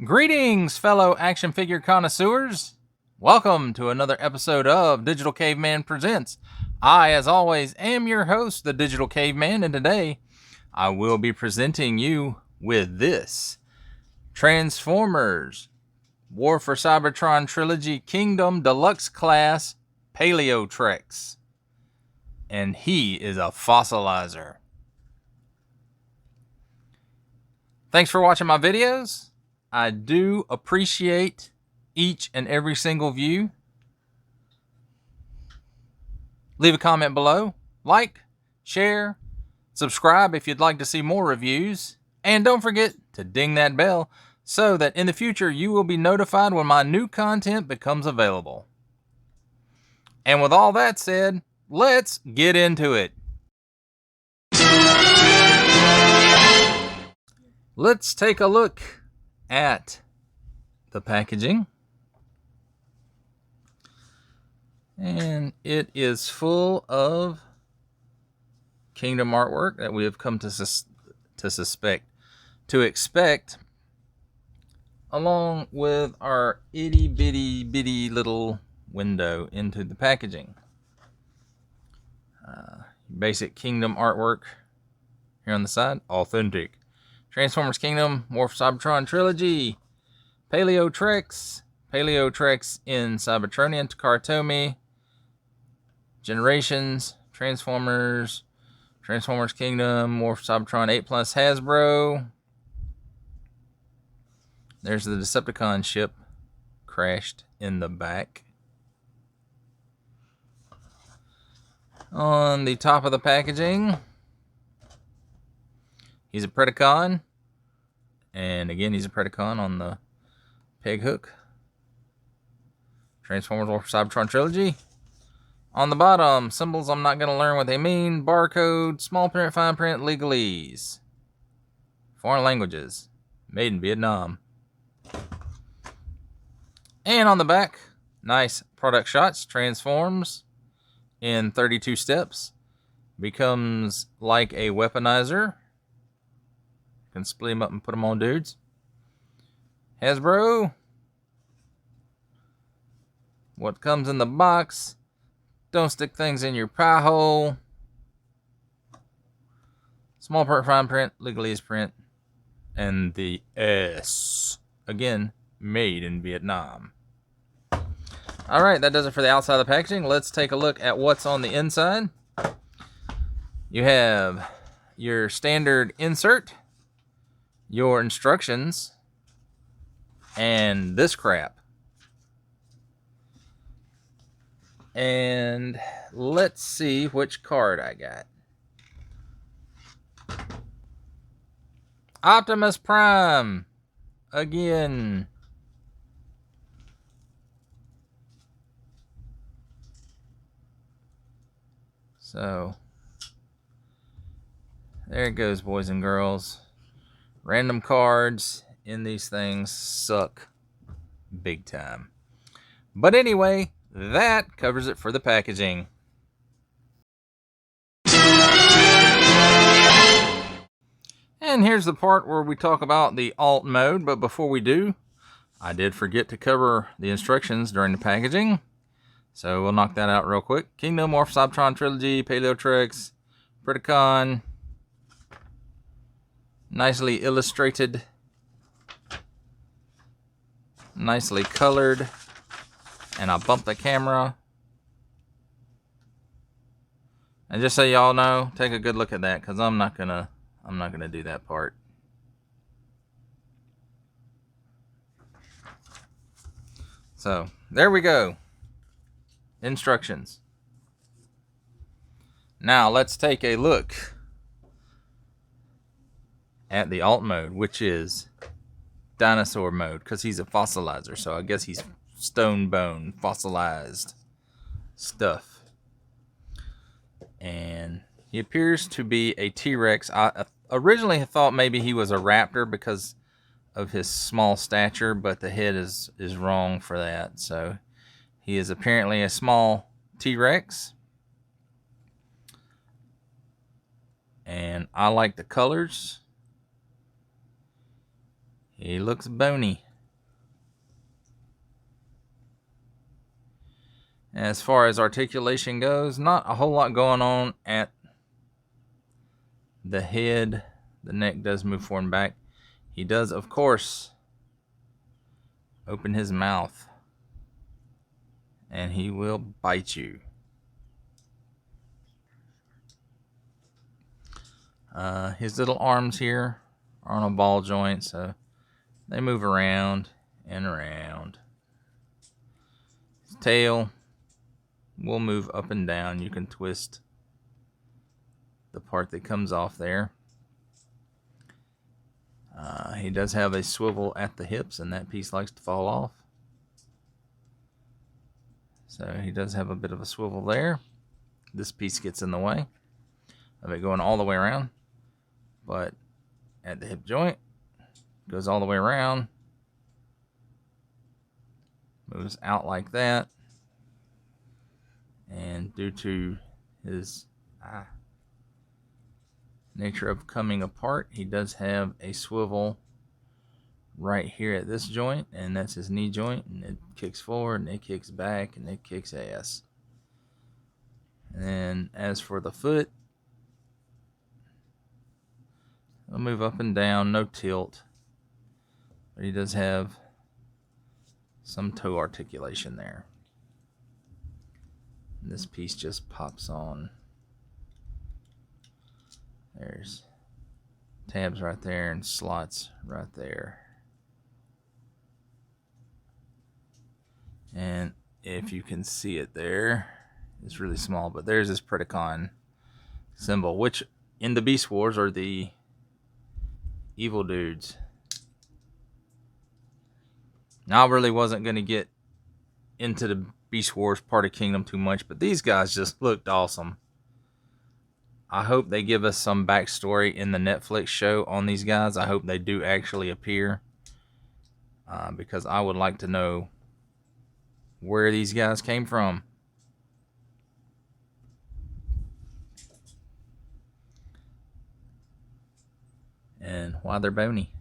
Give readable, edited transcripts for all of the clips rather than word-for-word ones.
Greetings, fellow action figure connoisseurs. Welcome to another episode of Digital Caveman Presents. I, as always, am your host, the Digital Caveman, and today I will be presenting you with this Transformers War for Cybertron Trilogy Kingdom Deluxe class Paleotrex. And he is a fossilizer. Thanks for watching my videos. I do appreciate each and every single view. Leave a comment below, like, share, subscribe if you'd like to see more reviews, and don't forget to ding that bell so that in the future you will be notified when my new content becomes available. And with all that said, let's get into it. Let's take a look at the packaging. And it is full of Kingdom artwork that we have come to expect, along with our itty bitty little window into the packaging. Basic Kingdom artwork here on the side, authentic. Transformers Kingdom, War for Cybertron Trilogy, Paleotrex in Cybertronian, Cartomi, Generations, Transformers Kingdom, War for Cybertron 8 Plus Hasbro. There's the Decepticon ship crashed in the back. On the top of the packaging, he's a Predacon. And again, he's a Predacon on the peg hook. Transformers War for Cybertron Trilogy. On the bottom, symbols I'm not going to learn what they mean. Barcode, small print, fine print, legalese. Foreign languages. Made in Vietnam. And on the back, nice product shots. Transforms in 32 steps. Becomes like a weaponizer. Can split them up and put them on dudes. Hasbro. What comes in the box? Don't stick things in your pie hole. Small print, fine print, legalese print, and the S. Again, made in Vietnam. Alright, that does it for the outside of the packaging. Let's take a look at what's on the inside. You have your standard insert, your instructions, and this crap. And let's see which card I got. Optimus Prime. Again. So, there it goes, boys and girls. Random cards in these things suck big time. But anyway, that covers it for the packaging. And here's the part where we talk about the alt mode. But before we do, I did forget to cover the instructions during the packaging. So we'll knock that out real quick. Kingdom, War for Cybertron Trilogy, Paleotrex, Predacon. Nicely illustrated, nicely colored, and I'll bump the camera. And just so y'all know, take a good look at that, because I'm not gonna do that part. So there we go. Instructions. Now let's take a look at the alt mode, which is dinosaur mode, because he's a fossilizer, so I guess he's stone bone fossilized stuff. And he appears to be a T-Rex. I originally thought maybe he was a raptor because of his small stature, but the head is wrong for that. So he is apparently a small T-Rex. And I like the colors. He looks bony. As far as articulation goes, not a whole lot going on at the head. The neck does move forward and back. He does, of course, open his mouth, and he will bite you. His little arms here are on a ball joint, so they move around and around. His tail will move up and down. You can twist the part that comes off there. He does have a swivel at the hips, and that piece likes to fall off. So he does have a bit of a swivel there. This piece gets in the way of it going all the way around. But at the hip joint, goes all the way around. Moves out like that. And due to his nature of coming apart, he does have a swivel right here at this joint, and that's his knee joint, and it kicks forward and it kicks back and it kicks ass. And as for the foot, it'll move up and down, no tilt, but he does have some toe articulation there. And this piece just pops on. There's tabs right there and slots right there. And if you can see it there, it's really small, but there's this Predacon symbol, which in the Beast Wars are the evil dudes. Now, I really wasn't going to get into the Beast Wars part of Kingdom too much, but these guys just looked awesome. I hope they give us some backstory in the Netflix show on these guys. I hope they do actually appear, because I would like to know where these guys came from. And why they're bony.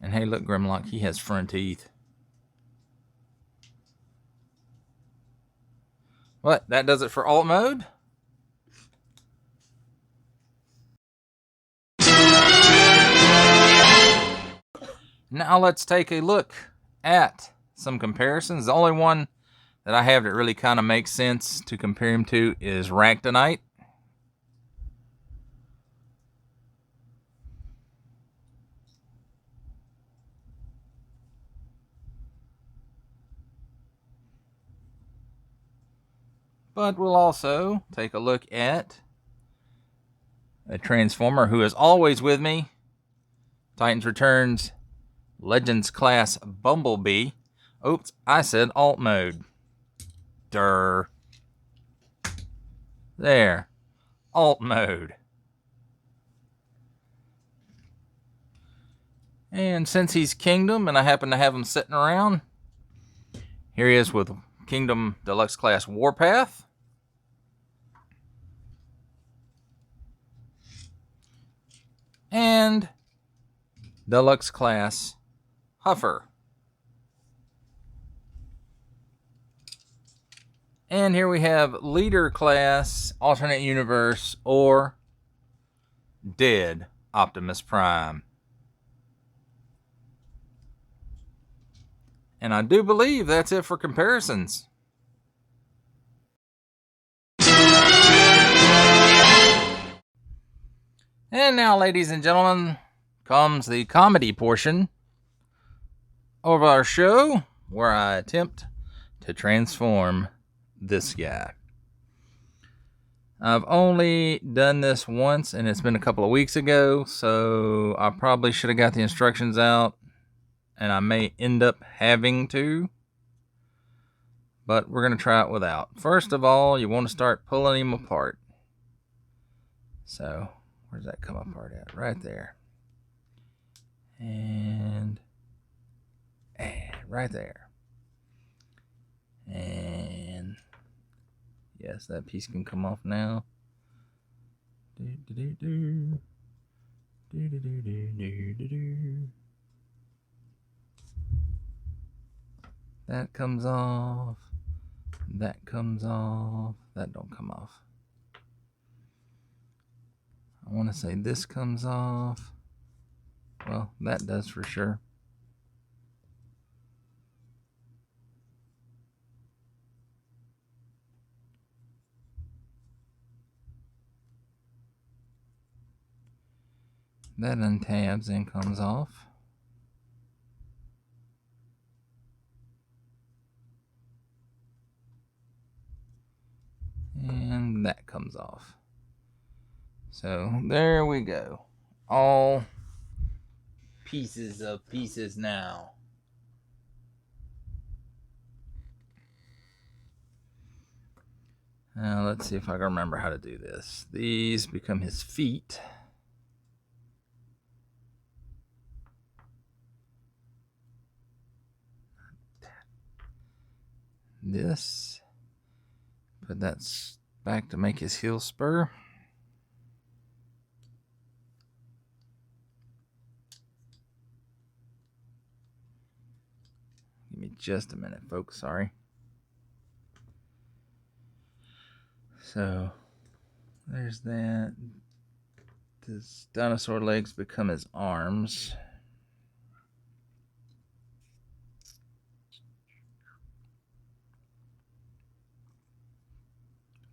And hey, look, Grimlock, he has front teeth. What? That does it for alt mode? Now let's take a look at some comparisons. The only one that I have that really kind of makes sense to compare him to is Ractonite. But we'll also take a look at a Transformer who is always with me. Titans Returns Legends Class Bumblebee. Oops, I said alt mode. Durr. There. Alt mode. And since he's Kingdom and I happen to have him sitting around, here he is with Kingdom Deluxe Class Warpath. And Deluxe Class Huffer. And here we have Leader Class Alternate Universe or Dead Optimus Prime. And I do believe that's it for comparisons. And now, ladies and gentlemen, comes the comedy portion of our show, where I attempt to transform this guy. I've only done this once, and it's been a couple of weeks ago, so I probably should have got the instructions out, and I may end up having to, but we're going to try it without. First of all, you want to start pulling him apart. So, where's that come apart at? Right there. And right there. And yes, that piece can come off now. That comes off. That comes off. That don't come off. I want to say this comes off. Well, that does for sure. That untabs and comes off. And that comes off. So there we go. All pieces of pieces now. Now let's see if I can remember how to do this. These become his feet. This. Put that back to make his heel spur. Give me just a minute, folks. Sorry. So there's that. His dinosaur legs become his arms.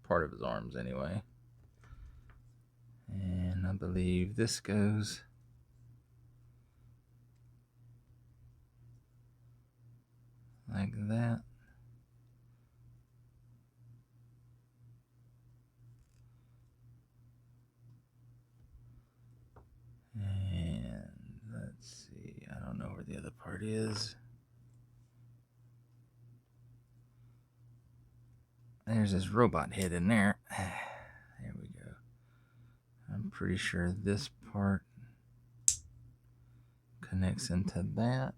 Part of his arms anyway. And I believe this goes like that. And let's see, I don't know where the other part is. There's this robot head in there. There we go. I'm pretty sure this part connects into that.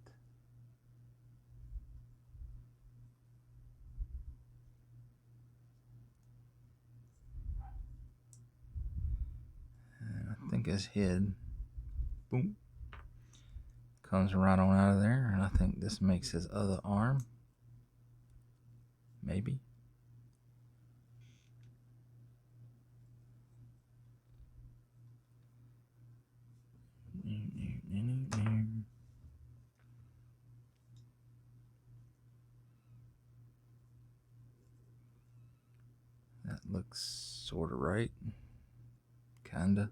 And I think his head, boom, comes right on out of there. And I think this makes his other arm. Maybe. That looks sort of right. Kinda.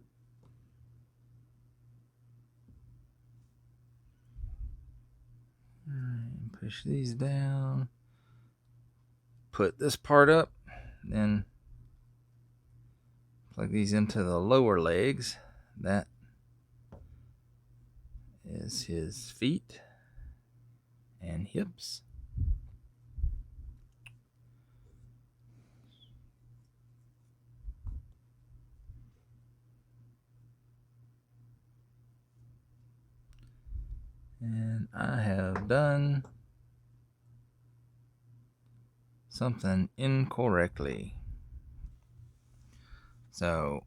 Alright, push these down. Put this part up. Then plug these into the lower legs. That is his feet and hips. And I have done something incorrectly. So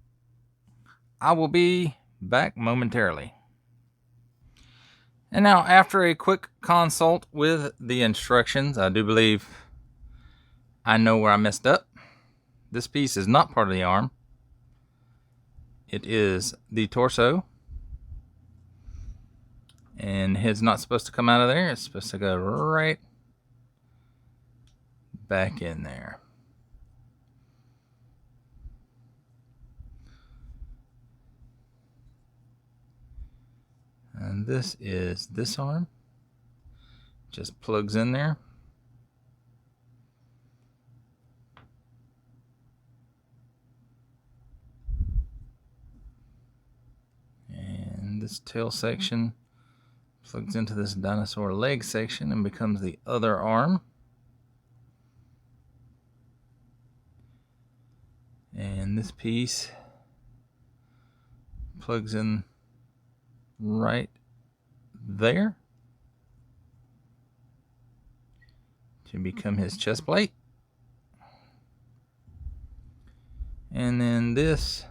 I will be back momentarily. And now, after a quick consult with the instructions, I do believe I know where I messed up. This piece is not part of the arm. It is the torso. And head's not supposed to come out of there. It's supposed to go right back in there. And this is this arm. Just plugs in there. And this tail section plugs into this dinosaur leg section and becomes the other arm. And this piece plugs in right there to become his chest plate. And then this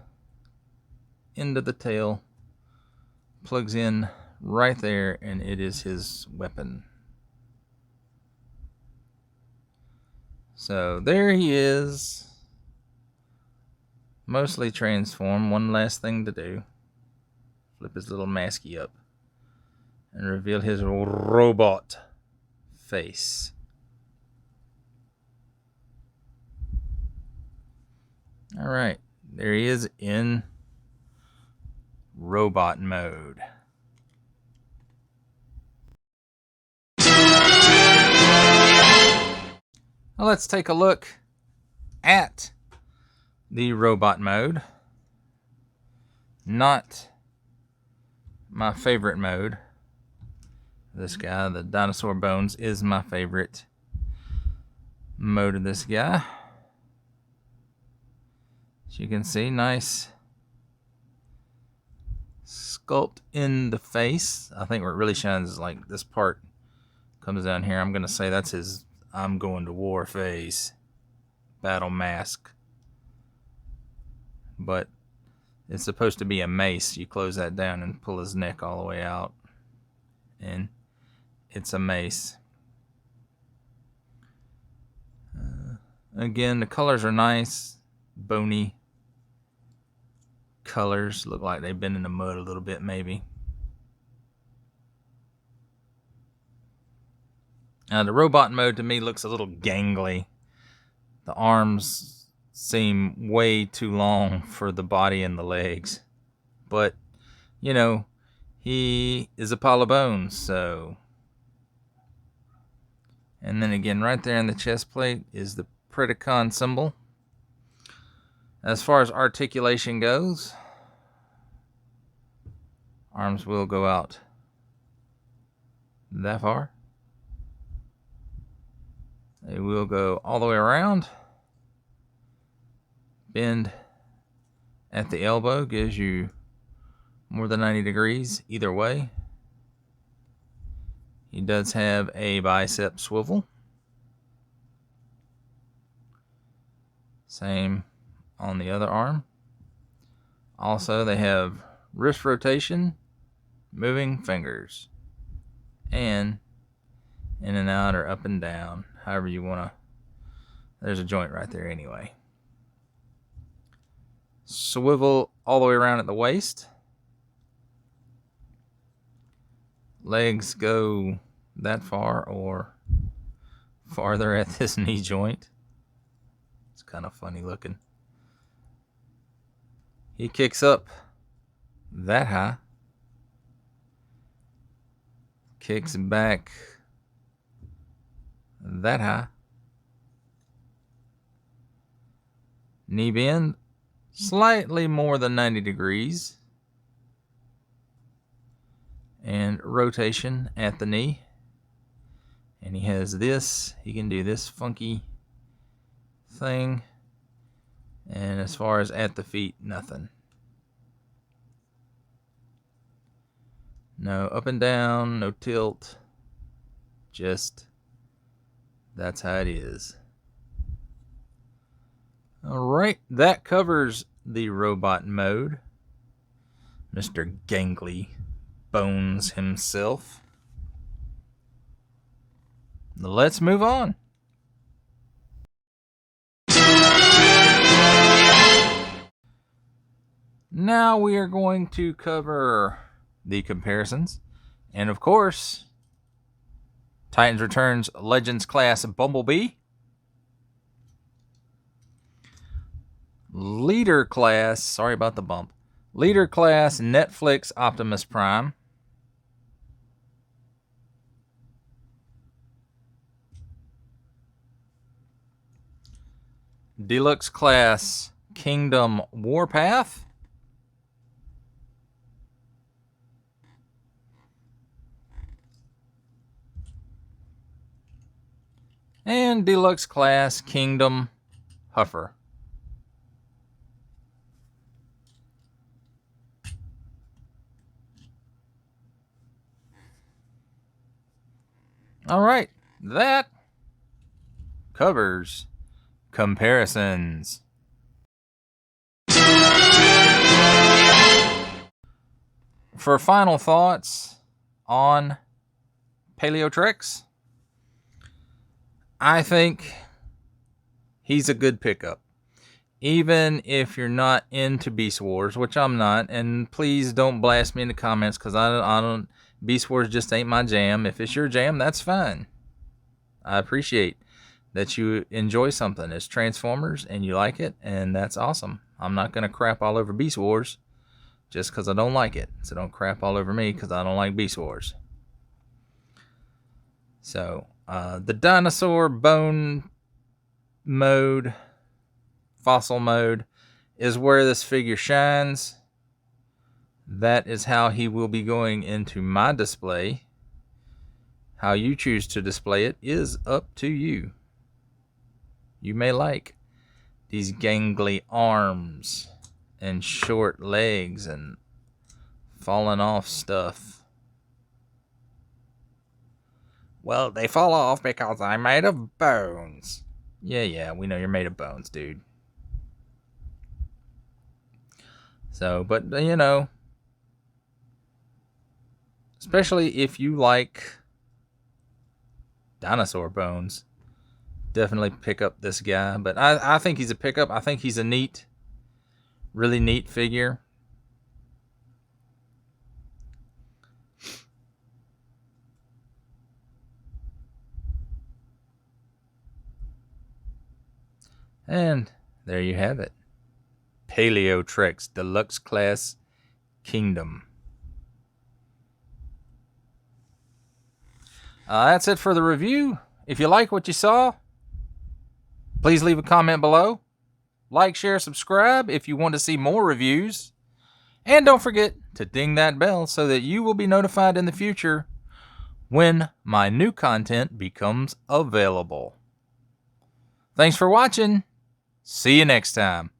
end of the tail plugs in right there, and it is his weapon. So there he is, mostly transformed. One last thing to do. Flip his little masky up and reveal his robot face. Alright, there he is in robot mode. Now let's take a look at the robot mode. Not my favorite mode. This guy, the dinosaur bones, is my favorite mode of this guy. As you can see, nice sculpt in the face. I think where it really shines is like this part comes down here. I'm going to say that's his I'm going to war face. Battle mask. But it's supposed to be a mace. You close that down and pull his neck all the way out. And it's a mace. Again, the colors are nice. Bony colors. Look like they've been in the mud a little bit maybe. The robot mode to me looks a little gangly. The arms seem way too long for the body and the legs. But, you know, he is a pile of bones, so. And then again, right there in the chest plate is the Predacon symbol. As far as articulation goes, arms will go out that far. They will go all the way around. Bend at the elbow gives you more than 90 degrees either way. He does have a bicep swivel. Same on the other arm. Also, they have wrist rotation, moving fingers, and in and out or up and down, however you want to. There's a joint right there anyway. Swivel all the way around at the waist. Legs go that far or farther at this knee joint. It's kind of funny looking. He kicks up that high. Kicks back that high. Knee bend slightly more than 90 degrees. And rotation at the knee. And he has this. He can do this funky thing. And as far as at the feet, nothing. No up and down, no tilt. Just that's how it is. Alright, that covers the robot mode. Mr. Gangly Bones himself. Let's move on. Now we are going to cover the comparisons. And of course, Titans Returns Legends Class Bumblebee. Leader Class, sorry about the bump. Leader Class Netflix Optimus Prime. Deluxe Class Kingdom Warpath. And Deluxe Class Kingdom Huffer. Alright, that covers comparisons. for final thoughts on Paleotrex, I think he's a good pickup. Even if you're not into Beast Wars, which I'm not, and please don't blast me in the comments, because I don't, Beast Wars just ain't my jam. If it's your jam, that's fine. I appreciate that you enjoy something. It's Transformers and you like it, and that's awesome. I'm not going to crap all over Beast Wars just because I don't like it. So don't crap all over me because I don't like Beast Wars. So, the dinosaur bone mode, fossil mode, is where this figure shines. That is how he will be going into my display. How you choose to display it is up to you. You may like these gangly arms and short legs and falling off stuff. Well, they fall off because I'm made of bones. Yeah, we know you're made of bones, dude. So, but you know, especially if you like dinosaur bones, definitely pick up this guy. But I think he's a pickup. I think he's a neat, really neat figure. And there you have it. Paleotrex Deluxe Class Kingdom. That's it for the review. If you like what you saw, please leave a comment below. Like, share, subscribe if you want to see more reviews. And don't forget to ding that bell so that you will be notified in the future when my new content becomes available. Thanks for watching. See you next time.